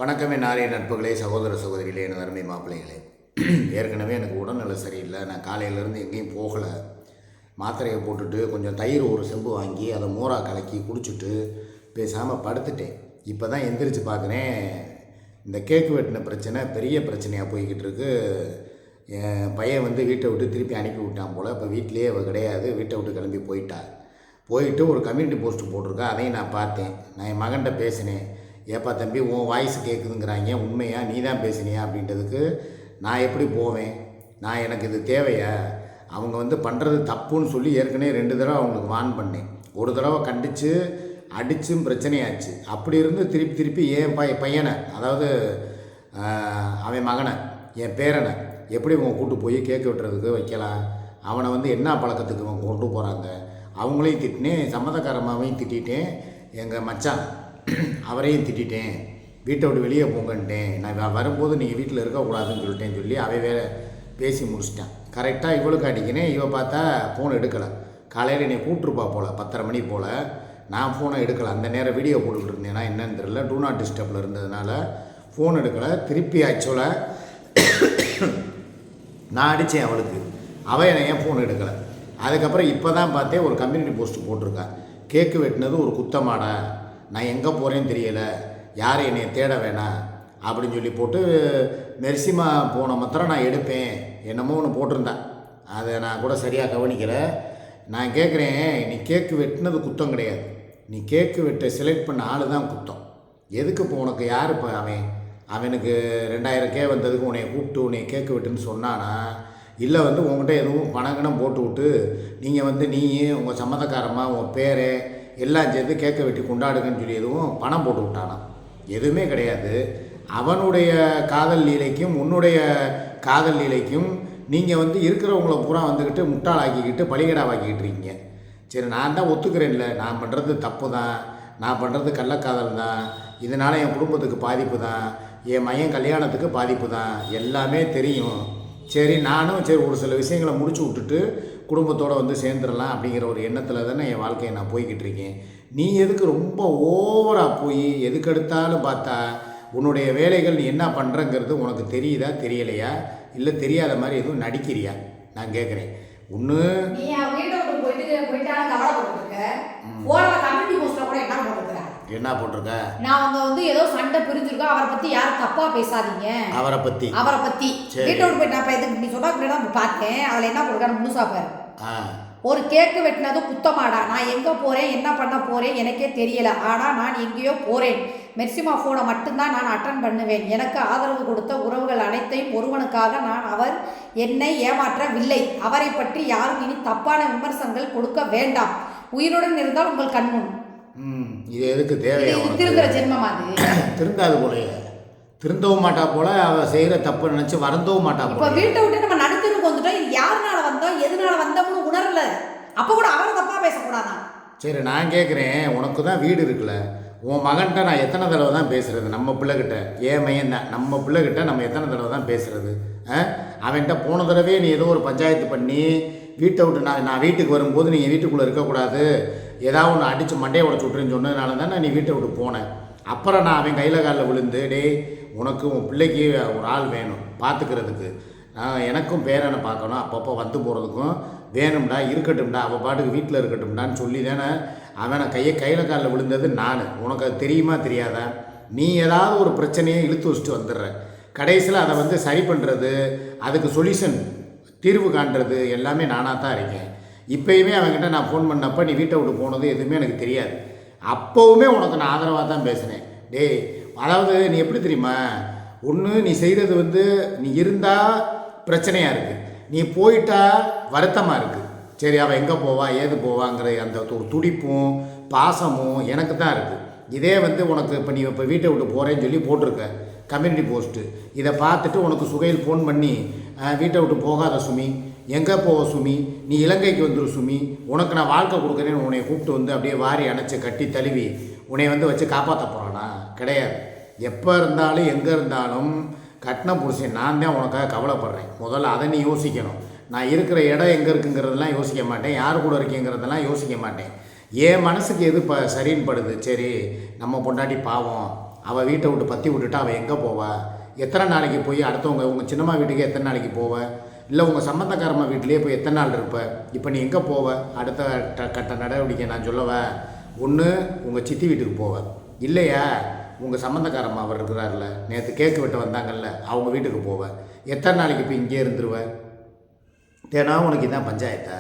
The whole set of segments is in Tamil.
வணக்கமே நாரிய நட்புகளே, சகோதர சகோதரிகளே, என் அருமை மாப்பிள்ளைகளே. ஏற்கனவே எனக்கு உடல்நிலை சரியில்லை. நான் காலையிலேருந்து எங்கேயும் போகலை. மாத்திரையை போட்டுட்டு கொஞ்சம் தயிர் ஒரு செம்பு வாங்கி அதை மோராக கலக்கி குடிச்சிட்டு பேசாமல் படுத்துட்டேன். இப்போ தான் எந்திரிச்சு பார்க்குறேன், இந்த கேக்கு வெட்டின பிரச்சனை பெரிய பிரச்சனையாக போய்கிட்டு இருக்கு. என் பையன் வீட்டை விட்டு திருப்பி அனுப்பி விட்டான் போல். இப்போ வீட்டிலேயே அவள் கிடையாது, வீட்டை விட்டு கிளம்பி போயிட்டு ஒரு கம்யூனிட்டி போஸ்ட் போட்டிருக்கா. அதையும் நான் பார்த்தேன். நான் என் மகன்கிட்ட பேசினேன். ஏப்பா தம்பி, உன் வாய்ஸ் கேட்குதுங்கிறாங்க, உண்மையா நீ தான் பேசினியா அப்படின்றதுக்கு நான் எப்படி போவேன்? எனக்கு இது தேவையா? அவங்க பண்ணுறது தப்புன்னு சொல்லி ஏற்கனவே 2 தடவை அவங்களுக்கு வார்ன் பண்ணேன். ஒரு தடவை கண்டித்து அடித்தும் பிரச்சனையாச்சு. அப்படி இருந்து திருப்பி என் பையனை, அதாவது அவன் மகனை, என் பேரனை எப்படி அவங்க கூட்டு போய் கேட்க விட்டுறதுக்கு வைக்கலாம்? அவனை என்ன பழக்கத்துக்கு அவங்க கொண்டு போகிறாங்க? அவங்களையும் திட்டினேன், சம்மந்தக்காரமாவையும் திட்டேன், எங்கள் மச்சான் அவரையும் திட்டேன், வீட்டை விட்டு வெளியே போங்கன்ட்டேன், நான் வரும்போது நீங்கள் வீட்டில் இருக்கக்கூடாதுன்னு சொல்லிட்டேன்னு சொல்லி வேறு பேசி முடிச்சிட்டேன். கரெக்டாக இவளுக்கு அடிக்கினேன். இவள் பார்த்தா ஃபோன் எடுக்கலை. காலையில் என்னை கூப்பிட்ருப்பா போல் 10:30 மணி போல். நான் ஃபோனை எடுக்கலை. அந்த நேரம் வீடியோ போட்டுக்கிட்டு இருந்தேன்னா என்னன்னு தெரியல, டூ நாட் டிஸ்டர்பில் இருந்ததுனால ஃபோன் எடுக்கலை. திருப்பி ஆக்சுவலாக நான் அடித்தேன் அவளுக்கு, அவள் என்னை ஏன் ஃபோன் எடுக்கலை. அதுக்கப்புறம் இப்போ தான் பார்த்தேன் ஒரு கம்யூனிட்டி போஸ்ட்டு போட்டிருக்கா. கேக்கு வெட்டினது ஒரு குத்தமாடா, நான் எங்கே போகிறேன்னு தெரியலை, யாரும் என்னை தேட வேணாம் அப்படின்னு சொல்லி போட்டு மெர்சிமா போன மாத்திரம் நான் எடுப்பேன் என்னமோ ஒன்று போட்டிருந்தேன். அதை நான் கூட சரியாக கவனிக்கலை. நான் கேட்குறேன், நீ கேக்கு வெட்டினது குத்தம் கிடையாது, நீ கேக்கு வெட்ட செலக்ட் பண்ண ஆள் தான் குத்தம். எதுக்கு இப்போ உனக்கு யார்? இப்போ அவனுக்கு 2000K வந்ததுக்கு உன்னை கூப்பிட்டு உன்னை கேக்கு வெட்டுன்னு சொன்னானா? இல்லை உங்கள்கிட்ட எதுவும் பணங்கணம் போட்டு விட்டு நீங்கள் நீ உங்கள் சம்மந்தக்காரமாக உன் பேர் எல்லாம் சேர்ந்து கேட்க வெட்டி கொண்டாடுங்கன்னு சொல்லி எதுவும் பணம் போட்டு விட்டானா? எதுவுமே கிடையாது. அவனுடைய காதல் லீலைக்கும் உன்னுடைய காதல் லீலைக்கும் நீங்கள் இருக்கிறவங்கள பூரா முட்டாளாக்கிக்கிட்டு பலிகடாவாக்கிக்கிட்டு இருக்கீங்க. சரி, நான் தான் ஒத்துக்கிறேன்ல, நான் பண்ணுறது தப்பு தான், நான் பண்ணுறது கள்ளக்காதல் தான், இதனால் என் குடும்பத்துக்கு பாதிப்பு தான், என் மையன் கல்யாணத்துக்கு பாதிப்பு தான், எல்லாமே தெரியும். சரி, நானும் ஒரு சில விஷயங்களை முடிச்சு விட்டுட்டு குடும்பத்தோடு சேர்ந்துடலாம் அப்படிங்கிற ஒரு எண்ணத்தில் தானே என் வாழ்க்கையை நான் போய்கிட்டு இருக்கேன். நீ எதுக்கு ரொம்ப ஓவராக போய் எதுக்கெடுத்தாலும் பார்த்தா உன்னுடைய வேலைகள் நீ என்ன பண்ணுறங்கிறது உனக்கு தெரியுதா தெரியலையா? இல்லை தெரியாத மாதிரி எதுவும் நடிக்கிறியா? நான் கேட்குறேன். ஒன்று என்ன போட்டிருக்க? நான் ஏதோ சண்டை பிரிஞ்சிருக்கோம், அவரை பத்தி யாரும் தப்பா பேசாதீங்க, அவரை பத்தி வீட்டை விட்டு போயிட்டு நான் எதுக்கு நீ சொன்னா பார்த்தேன். அதுல என்ன போட்டிருக்காரு முழுசா பாரு. ஒரு கேக்கு வெட்டினது குத்தமாடா, நான் எங்கே போகிறேன் என்ன பண்ண போகிறேன் எனக்கே தெரியலை, ஆனால் நான் எங்கேயோ போகிறேன், மெர்சிமா ஃபோனை மட்டும்தான் நான் அட்டன் பண்ணுவேன், எனக்கு ஆதரவு கொடுத்த உறவுகள் அனைத்தையும் ஒருவனுக்காக அவர் என்னை ஏமாற்றவில்லை, அவரை பற்றி யாரும் இனி தப்பான விமர்சனங்கள் கொடுக்க வேண்டாம், உயிருடன் இருந்தால் உங்கள் கண்முன். இது எதுக்கு தேவை? திருந்துற ஜென்மம் அது. திருந்தாது போல, திருந்தவும் மாட்டா போல, அவள் செய்கிற தப்பு நினச்சி வருந்தவும் மாட்டா போல. இப்போ வீட்டை விட்டு நம்ம நடுத்தருக்கு வந்துட்டோம், இது யாருனால வந்தோம் எதனால வந்தோம்னு உணரல, அப்போ கூட அவரை தப்பாக பேசக்கூடாதான். சரி, நான் கேட்குறேன், உனக்கு தான் வீடு இருக்குல்ல, உன் மகன்கிட்ட நான் எத்தனை தடவை தான் பேசுகிறது? நம்ம பிள்ளைகிட்ட, ஏன் மையன் தான், நம்ம பிள்ளைகிட்ட நம்ம எத்தனை தடவை தான் பேசுகிறது? அவன்கிட்ட போன தடவை நீ ஏதோ ஒரு பஞ்சாயத்து பண்ணி வீட்டை விட்டு நான் வீட்டுக்கு வரும்போது நீங்கள் வீட்டுக்குள்ளே இருக்கக்கூடாது, ஏதாவது ஒன்று அடித்து மண்டையை உடச்சு விட்டுருன்னு சொன்னதுனால தானே நீ வீட்டை விட்டு போனேன். அப்புறம் நான் அவன் கையில் காலில் விழுந்து, டேய் உனக்கு உன் பிள்ளைக்கு ஒரு ஆள் வேணும் பார்த்துக்கிறதுக்கு, எனக்கும் பேரனை பார்க்கணும், அப்பப்போ வந்து போகிறதுக்கும் வேணும்டா, இருக்கட்டும்டா, அவள் பாட்டுக்கு வீட்டில் இருக்கட்டும்டான்னு சொல்லி தானே அவனை கையில் காலில் விழுந்தது நான். உனக்கு அது தெரியுமா தெரியாதா? நீ ஏதாவது ஒரு பிரச்சனையை இழுத்து வச்சுட்டு வந்துடுற, கடைசியில் அதை சரி பண்ணுறது, அதுக்கு சொல்யூஷன் தீர்வு காண்றது எல்லாமே நானாக தான் இருக்கேன். இப்போயுமே அவங்ககிட்ட நான் ஃபோன் பண்ணப்போ நீ வீட்டை விட்டு போனது எதுவுமே எனக்கு தெரியாது. அப்போவுமே உனக்கு நான் ஆதரவாக தான் பேசினேன். டேய், அதாவது நீ எப்படி தெரியுமா, ஒன்று நீ செய்கிறது நீ இருந்தால் பிரச்சனையாக இருக்குது, நீ போயிட்டா வருத்தமாக இருக்குது. சரி, அவள் எங்கே போவா ஏது போவாங்கிற அந்த ஒரு துடிப்பும் பாசமும் எனக்கு தான் இருக்குது. இதே உனக்கு இப்போ நீ இப்போ வீட்டை விட்டு போகிறேன்னு சொல்லி போட்டிருக்க கம்யூனிட்டி போஸ்ட்டு, இதை பார்த்துட்டு உனக்கு சுகையில் ஃபோன் பண்ணி வீட்டை விட்டு போகாத சுமி, எங்கே போவ சுமி, நீ இலங்கைக்கு வந்துரு சுமி, உனக்கு நான் வாழ்க்கை கொடுக்குறேன்னு உன்னை கூப்பிட்டு அப்படியே வாரி அணைச்சி கட்டி தழுவி உன்னை வச்சு காப்பாற்ற போகிறானா? கிடையாது. எப்போ இருந்தாலும் எங்கே இருந்தாலும் கட்டின புருஷன் நான் தான் உனக்காக கவலைப்படுறேன். முதல்ல அதை நீ யோசிக்கணும். நான் இருக்கிற இடம் எங்கே இருக்குங்கிறதெல்லாம் யோசிக்க மாட்டேன், யார் கூட இருக்கேங்கிறதெல்லாம் யோசிக்க மாட்டேன். என் மனசுக்கு எது சரின்னு படுது, சரி நம்ம பொண்டாட்டி பாவம் அவள் வீட்டை விட்டு பற்றி விட்டுட்டு அவள் எங்கே போவா? எத்தனை நாளைக்கு போய் அடுத்தவங்க உங்கள் சின்னம்மா வீட்டுக்கு எத்தனை நாளைக்கு போவ? இல்லை உங்கள் சம்மந்தக்காரம்மா வீட்டிலேயே போய் எத்தனை நாள் இருப்ப? இப்போ நீ எங்கே போவ? அடுத்த கட்ட நடவடிக்கை நான் சொல்லவா? ஒன்று உங்கள் சித்தி வீட்டுக்கு போவ, இல்லையா உங்கள் சம்மந்தக்காரம்மா அவர் இருக்கிறார்ல, நேற்று கேக்கு வெட்ட வந்தாங்கல்ல, அவங்க வீட்டுக்கு போவேன். எத்தனை நாளைக்கு இப்போ இங்கே இருந்துருவேன்? ஏன்னா உனக்கு இதான் பஞ்சாயத்தா?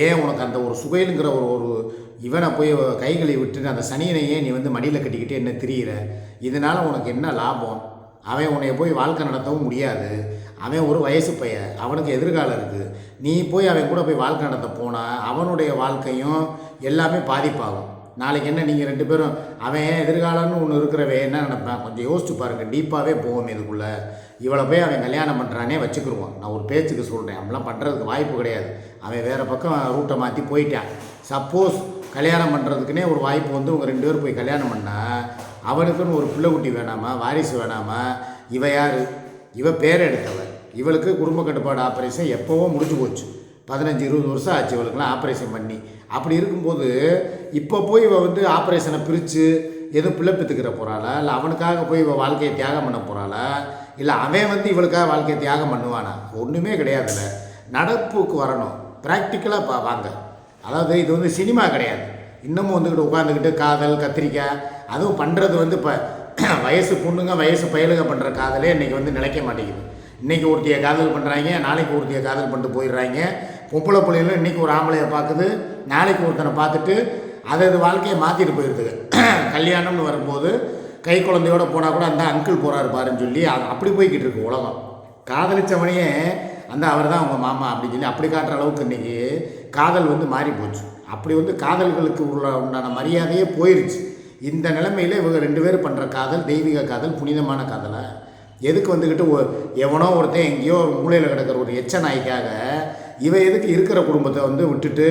ஏன் உனக்கு அந்த ஒரு சுகையிலுங்கிற ஒரு இவனை போய் கைகளை விட்டுட்டு அந்த சனியனையே நீ வந்து மடியில் கட்டிக்கிட்டு என்ன திரியிற? இதனால் உனக்கு என்ன லாபம்? அவன் உன்னைய போய் வாழ்க்கை நடத்தவும் முடியாது. அவன் ஒரு வயசு பையன், அவனுக்கு எதிர்காலம் இருக்குது. நீ போய் அவன் கூட போய் வாழ்க்கை நடத்த போனால் அவனுடைய வாழ்க்கையும் எல்லாமே பாதிப்பாகும். நாளைக்கு என்ன நீங்கள் 2 பேரும் அவன் எதிர்காலம்னு ஒன்று இருக்கிறவன் என்ன நினைப்பேன்? கொஞ்சம் யோசிச்சு பாருங்கள், டீப்பாகவே போவோம் இதுக்குள்ளே. இவளை போய் அவன் கல்யாணம் பண்ணுறானே வச்சுக்கிடுவான். நான் ஒரு பேச்சுக்கு சொல்கிறேன், அப்படிலாம் பண்ணுறதுக்கு வாய்ப்பு கிடையாது. அவன் வேறு பக்கம் ரூட்டை மாற்றி போயிட்டான். சப்போஸ் கல்யாணம் பண்ணுறதுக்குனே ஒரு வாய்ப்பு வந்து உங்கள் 2 பேர் போய் கல்யாணம் பண்ணால் அவனுக்குன்னு ஒரு பிள்ளை குட்டி வேணாமா, வாரிசு வேணாமா? இவ யார்? இவ பேர் எடுத்தவன். இவளுக்கு குடும்ப கட்டுப்பாடு ஆப்ரேஷன் எப்போவோ முடிஞ்சு போச்சு. 15-20 வருஷம் ஆச்சு இவளுக்குலாம் ஆப்ரேஷன் பண்ணி. அப்படி இருக்கும்போது இப்போ போய் இவள் வந்து ஆப்ரேஷனை பிரித்து எதுவும் பிள்ளை பெற்றுக்கிற போகிறாளா? இல்லை அவனுக்காக போய் இவள் வாழ்க்கையை தியாகம் பண்ண போகிறாளா? இல்லை அவன் வந்து இவளுக்காக வாழ்க்கையை தியாகம் பண்ணுவானா? ஒன்றுமே கிடையாதுல்ல. நடப்புக்கு வரணும், ப்ராக்டிக்கலாக வாங்க. அதாவது இது வந்து சினிமா கிடையாது. இன்னமும் வந்துக்கிட்டு உட்காந்துக்கிட்டு காதல் கத்திரிக்காய் அதுவும் பண்ணுறது வந்து இப்போ வயசு பொண்ணுங்க வயசு பயலுங்க பண்ணுற காதலே இன்றைக்கி வந்து நிலைக்க மாட்டேங்குது. இன்றைக்கி ஒருத்தியை காதல் பண்ணுறாங்க, நாளைக்கு ஒருத்தியை காதல் பண்ணிட்டு போயிடுறாங்க. பொம்பளை பிள்ளைகளும் இன்றைக்கி ஒரு ஆம்பளையை பார்க்குது, நாளைக்கு ஒருத்தனை பார்த்துட்டு அது வாழ்க்கையை மாற்றிட்டு போயிடுது. கல்யாணம்னு வரும்போது கை குழந்தையோடு போனால் கூட அந்த அங்கிள் போகிறாரு பாருன்னு சொல்லி அப்படி போய்கிட்டு இருக்கு உலகம். காதலிச்சவனையே அந்த அவர் தான் அவங்க மாமா அப்படின்னு சொல்லி அப்படி காட்டுற அளவுக்கு இன்றைக்கி காதல் வந்து மாறி போச்சு. அப்படி வந்து காதல்களுக்கு உண்டான மரியாதையே போயிடுச்சு. இந்த நிலைமையில் இவங்க 2 பேரும் பண்ணுற காதல் தெய்வீக காதல், புனிதமான காதலை எதுக்கு வந்துக்கிட்டு எவனோ ஒருத்தன் எங்கேயோ ஒரு மூலையில் கிடக்கிற ஒரு எச்ச நாய்க்காக இவன் எதுக்கு இருக்கிற குடும்பத்தை வந்து விட்டுட்டு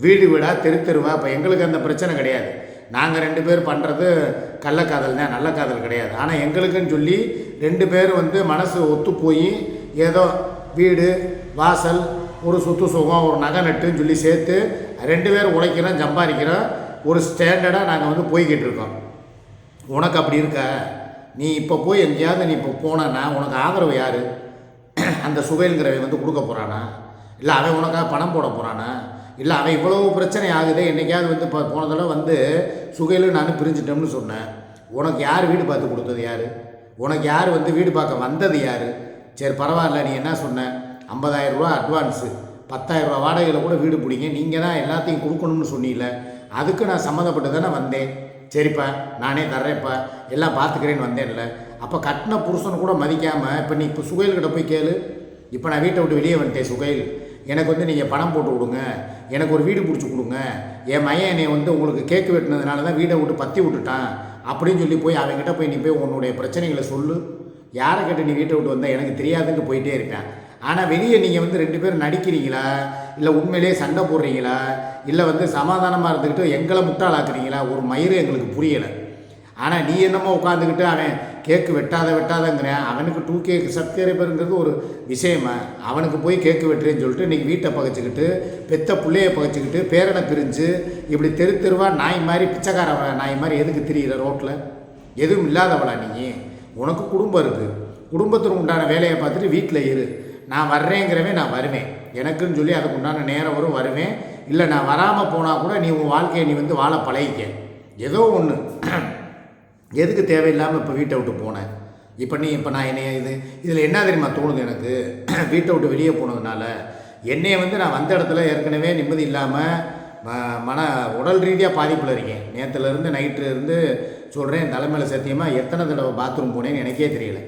வீடு வீடாக தெருவா? இப்போ எங்களுக்கு அந்த பிரச்சனை கிடையாது. நாங்கள் 2 பேர் பண்ணுறது கள்ளக்காதல் தான், நல்ல காதல் கிடையாது. ஆனால் எங்களுக்குன்னு சொல்லி 2 பேர் வந்து மனசு ஒத்து போய் ஏதோ வீடு வாசல் ஒரு சொத்து சுகம் ஒரு நகை நட்டுன்னு சொல்லி சேர்த்து 2 பேர் உழைக்கிறோம் சம்பாதிக்கிறோம் ஒரு ஸ்டாண்டர்டாக நாங்கள் வந்து போய்கிட்டு இருக்கோம். உனக்கு அப்படி இருக்க? நீ இப்போ போய் எங்கேயாவது நீ இப்போ போனன்னா உனக்கு ஆதரவு யார்? அந்த சுகைங்கிறவன் வந்து கொடுக்க போகிறானா? இல்லை அவன் உனக்காக பணம் போட போகிறானா? இல்லை அவன் இவ்வளோ பிரச்சனை ஆகுது. என்றைக்காவது வந்து இப்போ போன தடவை வந்து சுகையில் நான் பிரிஞ்சிட்டோம்னு சொன்னேன். உனக்கு யார் வீடு பார்த்து கொடுத்தது யார்? உனக்கு யார் வந்து வீடு பார்க்க வந்தது யார்? சரி பரவாயில்ல, நீ என்ன சொன்ன? 50,000 ரூபா அட்வான்ஸு, 10,000 ரூபா வாடகையில் கூட வீடு பிடிங்க, நீங்கள் தான் எல்லாத்தையும் கொடுக்கணும்னு சொன்னீல. அதுக்கு நான் சம்மந்தப்பட்டு தானே வந்தேன். சரிப்பா நானே தர்றேன்ப்பா, எல்லாம் பார்த்துக்கிறேன்னு வந்தேன்ல. அப்போ கட்டின புருஷனை கூட மதிக்காமல் இப்போ நீ இப்போ சுகைல்கிட்ட போய் கேளு. இப்போ நான் வீட்டை விட்டு வெளியே வந்துட்டேன் சுகைல், எனக்கு வந்து நீங்கள் பணம் போட்டு கொடுங்க, எனக்கு ஒரு வீடு பிடிச்சி கொடுங்க, என் மையன் என்னை வந்து உங்களுக்கு கேக்கு வெட்டினதுனால தான் வீடை விட்டு பற்றி விட்டுட்டான் அப்படின்னு சொல்லி போய் அவங்ககிட்ட போய் நீ போய் உன்னுடைய பிரச்சனைகளை சொல்லு. யாரை கேட்டு நீ வீட்டை விட்டு வந்தால் எனக்கு தெரியாதுன்னு போயிட்டே இருப்பேன். ஆனால் வெளியே நீங்கள் வந்து 2 பேரும் நடிக்கிறீங்களா, இல்லை உண்மையிலே சண்டை போடுறீங்களா, இல்லை வந்து சமாதானமாக இருந்துக்கிட்டு எங்களை முட்டாளாக்குறீங்களா? ஒரு மயிறு எங்களுக்கு புரியலை. ஆனால் நீ என்னமோ உட்காந்துக்கிட்டு அவன் கேக்கு வெட்டாதங்கிறேன். அவனுக்கு 2K சப்ஸ்கிரைபருங்கிறது ஒரு விஷயமா? அவனுக்கு போய் கேக்கு வெட்டுறேன்னு சொல்லிட்டு இன்றைக்கி வீட்டை பகைச்சிக்கிட்டு பெத்த பிள்ளையை பகைச்சிக்கிட்டு பேரனை பிரிஞ்சு இப்படி தெருவா நாய் மாதிரி பிச்சைக்கார நாய் மாதிரி எதுக்கு திரியிற ரோட்டில்? எதுவும் இல்லாதவளா நீ? உனக்கு குடும்பம் இருக்குது, குடும்பத்துக்கு உண்டான வேலையை பார்த்துட்டு வீட்டில் இரு. நான் வர்றேங்கிறவே நான் வருவேன், எனக்குன்னு சொல்லி அதுக்கு உண்டான நேரம் வரும் வருவேன். இல்லை நான் வராமல் போனால் கூட நீ உன் வாழ்க்கையை நீ வந்து வாழ பழகிக்க. ஏதோ ஒன்று எதுக்கு தேவையில்லாமல் இப்போ வீட்டை விட்டு போனேன்? இப்போ நான் என்னைய இதில் என்ன தெரியுமா தோணுது எனக்கு? வீட்டை விட்டு வெளியே போனதுனால என்னையை வந்து நான் வந்த இடத்துல ஏற்கனவே நிம்மதி இல்லாமல் உடல் ரீதியாக பாதிப்பில் இருக்கேன். நேற்றுலேருந்து நைட்டுலேருந்து சொல்கிறேன், தலைமையில் சத்தியமாக எத்தனை தடவை பாத்ரூம் போனேன்னு எனக்கே தெரியல.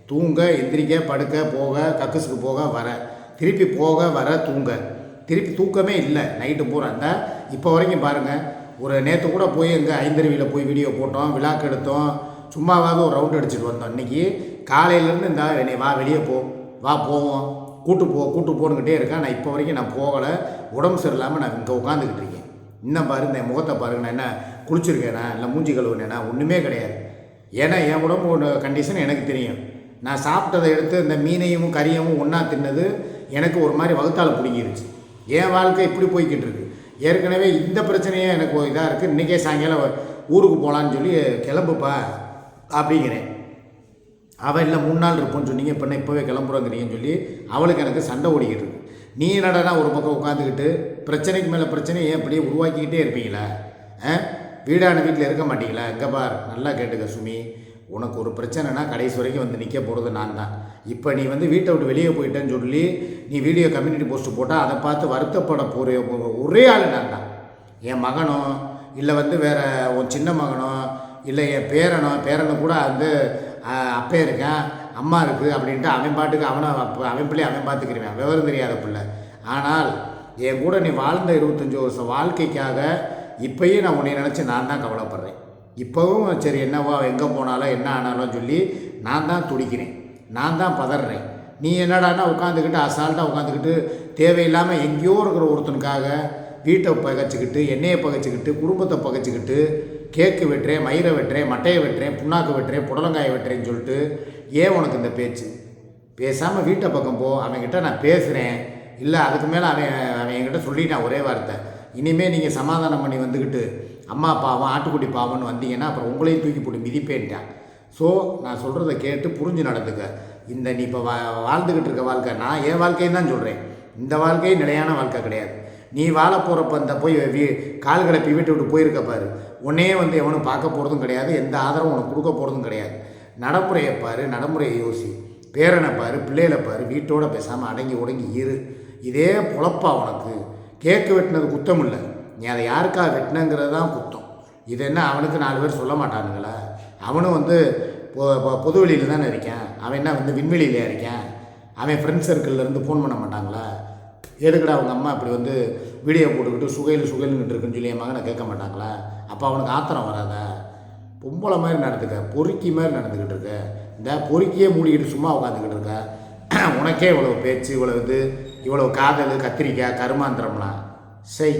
தூங்க எந்திரிக்க படுக்க போக கக்குஸுக்கு போக வர திருப்பி போக வர தூங்க திருப்பி தூக்கமே இல்லை நைட்டு பூரா. இந்த இப்போ வரைக்கும் பாருங்கள், ஒரு நேற்று கூட போய் எங்கே ஐந்தருவியில் போய் வீடியோ போட்டோம், விழாக்கு எடுத்தோம், சும்மாவாவது ஒரு ரவுண்ட் அடிச்சுட்டு வந்தோம். இன்றைக்கி காலையிலேருந்து இந்த என்னை வா வெளியே வா போவோம் கூட்டு போனுக்கிட்டே இருக்கேன். நான் இப்போ வரைக்கும் நான் போகலை, உடம்பு சரியில்லாமல் நான் இங்கே உட்காந்துக்கிட்டு இருக்கேன். இன்னும் பாருங்க என் முகத்தை பாருங்க, நான் என்ன குளிச்சிருக்கேனா இல்லை மூஞ்சி கழுவுனேனா? ஒன்றுமே கிடையாது. ஏன்னா என் உடம்பு கண்டிஷன் எனக்கு தெரியும். நான் சாப்பிட்டதை எடுத்து இந்த மீனையும் கறியவும் ஒன்றா தின்னது எனக்கு ஒரு மாதிரி வகுத்தால் பிடிங்கிருச்சு. என் வாழ்க்கை இப்படி போய்கிட்டு இருக்கு. ஏற்கனவே இந்த பிரச்சனையே எனக்கு இதாக இருக்குது. இன்றைக்கே சாயங்காலம் ஊருக்கு போகலான்னு சொல்லி கிளம்புப்பா அப்படிங்கிறேன். அவள் இல்லை 3 நாள் இருப்போம்னு சொன்னீங்க, இப்போ இப்போவே கிளம்புறோங்கிறீங்கன்னு சொல்லி அவளுக்கு எனக்கு சண்டை ஓடிக்கிட்டு இருக்கு. நீ என்னடா ஒரு பக்கம் உட்காந்துக்கிட்டு பிரச்சனைக்கு மேலே பிரச்சனையை ஏன் அப்படியே உருவாக்கிக்கிட்டே இருப்பீங்களா? வீடான வீட்டில் இருக்க மாட்டீங்களா? இங்கே பார், நல்லா கேட்டுக்க சுமி, உனக்கு ஒரு பிரச்சனைனா கடைசி வரைக்கும் வந்து நிற்க போகிறது நான் தான். இப்போ நீ வந்து வீட்டை விட்டு வெளியே போயிட்டேன்னு சொல்லி நீ வீடியோ கம்யூனிட்டி போஸ்ட்டு போட்டால் அதை பார்த்து வருத்தப்பட போகிற ஒரே ஆள் நான் தான். என் மகனோ இல்லை வந்து வேறு உன் சின்ன மகனோ இல்லை என் பேரனை கூட வந்து அப்பே இருக்கேன் அம்மா இருக்குது அப்படின்ட்டு அவன் பாட்டுக்கு அவன் பிள்ளை அவன் பார்த்துக்கிறேன், விவரம் தெரியாத பிள்ளை. ஆனால் என் கூட நீ வாழ்ந்த 25 வருஷம் வாழ்க்கைக்காக இப்போயும் நான் உன்னை நினச்சி நான் தான் கவலைப்படுறேன். இப்போவும் சரி என்னவோ எங்கே போனாலும் என்ன ஆனாலும் சொல்லி நான் தான் துடிக்கிறேன், நான் தான் பதறேன். நீ என்னடானா உட்காந்துக்கிட்டு அசால்ட்டாக உட்காந்துக்கிட்டு தேவையில்லாமல் எங்கேயோ இருக்கிற ஒருத்தனுக்காக வீட்டை பகைச்சிக்கிட்டு எண்ணெயை பகைச்சிக்கிட்டு குடும்பத்தை பகைச்சிக்கிட்டு கேக்கு வெட்டுறேன், மயிரை வெட்டுறேன், மட்டையை வெட்டுறேன், புண்ணாக்கு வெட்டுறேன், புடலங்காயை வெட்டுறேன்னு சொல்லிட்டு ஏன் உனக்கு இந்த பேச்சு? பேசாமல் வீட்டை பக்கம் போ. அவன்கிட்ட நான் பேசுகிறேன். இல்லை அதுக்கு மேலே அவன் என்கிட்ட சொல்லிட்டான் ஒரே வார்த்தை, இனிமேல் நீங்கள் சமாதானம் பண்ணி வந்துக்கிட்டு அம்மா பாவம் ஆட்டுக்குட்டி பாவம்னு வந்தீங்கன்னா அப்புறம் உங்களையும் தூக்கி போட்டு மிதிப்பேன்ட்டான். ஸோ நான் சொல்கிறத கேட்டு புரிஞ்சு நடந்துக்க. இந்த நீ இப்போ வாழ்ந்துக்கிட்டு இருக்க வாழ்க்கை, நான் என் வாழ்க்கையும் தான் சொல்கிறேன், இந்த வாழ்க்கை நிலையான வாழ்க்கை கிடையாது. நீ வாழ போகிறப்ப இந்த போய் கால் கிளப்பி வீட்டை விட்டு போயிருக்க பாரு, உன்னே வந்து எவனும் பார்க்க போகிறதும் கிடையாது, எந்த ஆதரவும் உனக்கு கொடுக்க போகிறதும் கிடையாது. நடைமுறையை பாரு, நடைமுறையை யோசி, பேரனை பாரு, பிள்ளைகளை பாரு, வீட்டோடு பேசாமல் அடங்கி உடங்கி இரு. இதே பொழப்பா உனக்கு? கேக்கு வெட்டினது குத்தம் இல்லை, நீ அதை யாருக்காக வெட்டினங்கிறது தான் குத்தம். இது என்ன அவனுக்கு 4 பேர் சொல்ல மாட்டானுங்களா? அவனும் வந்து பொது வெளியில் தானே இருக்கேன், அவன் என்ன வந்து விண்வெளியிலே இருக்கேன், அவன் ஃப்ரெண்ட்ஸ் சர்க்கிள்லேருந்து ஃபோன் பண்ண மாட்டாங்களா? எதுக்கடா அவங்க அம்மா இப்படி வந்து வீடியோ போட்டுக்கிட்டு சுகையில்கிட்டு இருக்குன்னு சொல்லி என் மகனை கேட்க மாட்டாங்களா? அப்போ அவனுக்கு ஆத்திரம் வராதா? பொம்பளை மாதிரி நடந்துக்க, பொறுக்கி மாதிரி நடந்துக்கிட்டு இருக்க, இந்த பொறுக்கியே மூடிக்கிட்டு சும்மா உட்காந்துக்கிட்டு இருக்க. உனக்கே இவ்வளோ பேச்சு, இவ்வளோ காதல், கத்திரிக்காய், கருமாந்திரம்லாம் செய்.